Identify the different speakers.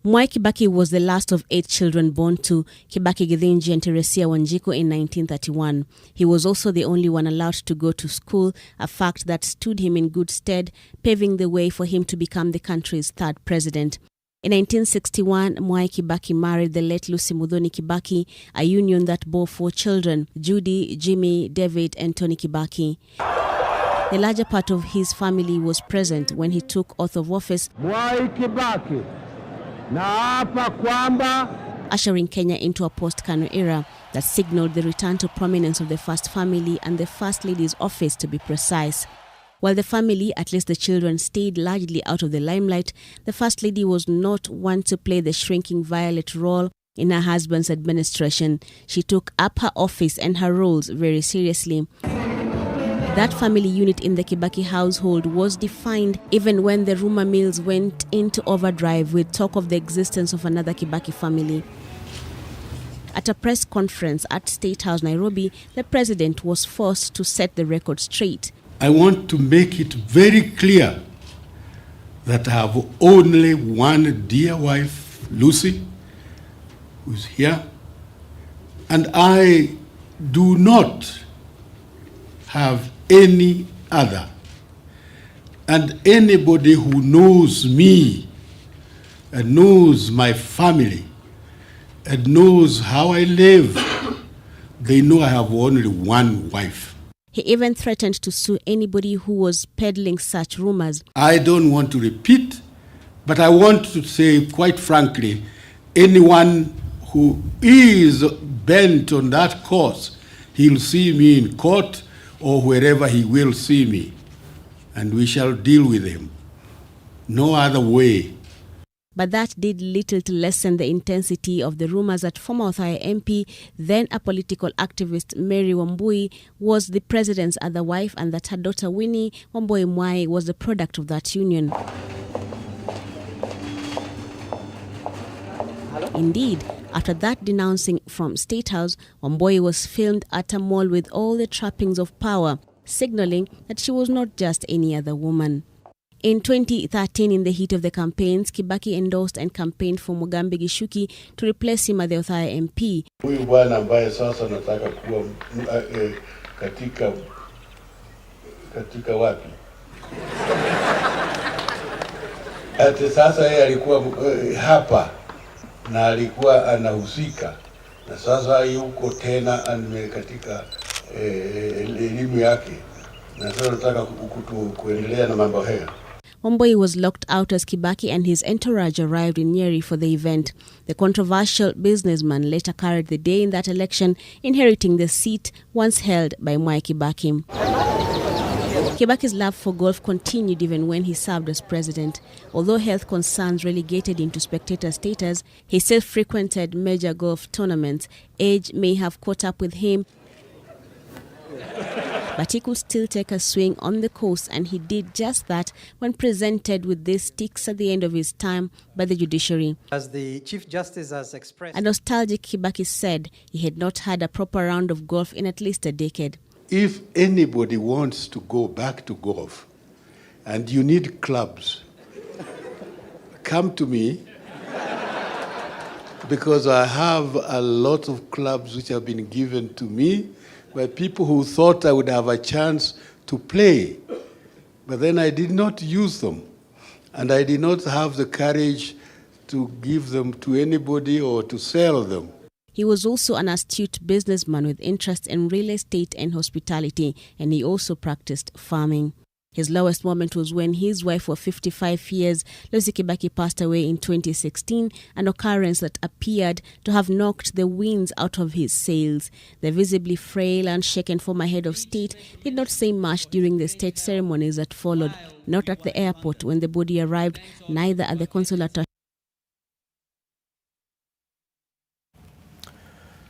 Speaker 1: Mwai Kibaki was the last of 8 children born to Kibaki Githinji and Teresia Wanjiku in 1931. He was also the only one allowed to go to school, a fact that stood him in good stead, paving the way for him to become the country's 3rd president. In 1961, Mwai Kibaki married the late Lucy Muthoni Kibaki, a union that bore 4 children, Judy, Jimmy, David, and Tony Kibaki. The larger part of his family was present when he took oath of office,
Speaker 2: Mwai Kibaki, naapa kwamba,
Speaker 1: ushering Kenya into a post-Kanu era that signaled the return to prominence of the First Family and the First Lady's office, to be precise. While the family, at least the children, stayed largely out of the limelight, the First Lady was not one to play the shrinking violet role in her husband's administration. She took up her office and her roles very seriously. That family unit in the Kibaki household was defined even when the rumor mills went into overdrive with talk of the existence of another Kibaki family. At a press conference at State House, Nairobi, the president was forced to set the record straight.
Speaker 3: I want to make it very clear that I have only one dear wife, Lucy, who's here, and I do not have any other. And anybody who knows me and knows my family and knows how I live, they know I have only one wife.
Speaker 1: He even threatened to sue anybody who was peddling such rumors.
Speaker 3: I don't want to repeat, but I want to say quite frankly, anyone who is bent on that course, he'll see me in court or wherever he will see me, and we shall deal with him. No other way.
Speaker 1: But that did little to lessen the intensity of the rumors that former Othaya MP, then a political activist, Mary Wambui, was the president's other wife, and that her daughter Winnie Wambui Mwai was the product of that union. Indeed, after that denouncing from State House, Wambui was filmed at a mall with all the trappings of power, signaling that she was not just any other woman. In 2013, in the heat of the campaigns, Kibaki endorsed and campaigned for Mugambi Gishuki to replace him as the Othaya MP.
Speaker 3: Huyu bwana ambaye sasa nataka kuwa katika wapi? Ati sasa yeye alikuwa hapa na alikuwa anahusika, na sasa yuko tena katika elimu yake, na sasa nataka kuendelea na mambo haya.
Speaker 1: Mwai was locked out as Kibaki and his entourage arrived in Nyeri for the event. The controversial businessman later carried the day in that election, inheriting the seat once held by Mwai Kibaki. Kibaki's love for golf continued even when he served as president. Although health concerns relegated him to spectator status, he still frequented major golf tournaments. Age may have caught up with him, but he could still take a swing on the course, and he did just that when presented with these sticks at the end of his time by the judiciary.
Speaker 4: As the Chief Justice has expressed,
Speaker 1: a nostalgic Kibaki said he had not had a proper round of golf in at least a decade.
Speaker 3: If anybody wants to go back to golf and you need clubs, come to me, because I have a lot of clubs which have been given to me by people who thought I would have a chance to play. But then I did not use them, and I did not have the courage to give them to anybody or to sell them.
Speaker 1: He was also an astute businessman with interest in real estate and hospitality, and he also practiced farming. His lowest moment was when his wife of 55 years, Lucy Kibaki, passed away in 2016, an occurrence that appeared to have knocked the winds out of his sails. The visibly frail and shaken former head of state did not say much during the state ceremonies that followed, not at the airport when the body arrived, neither at the consular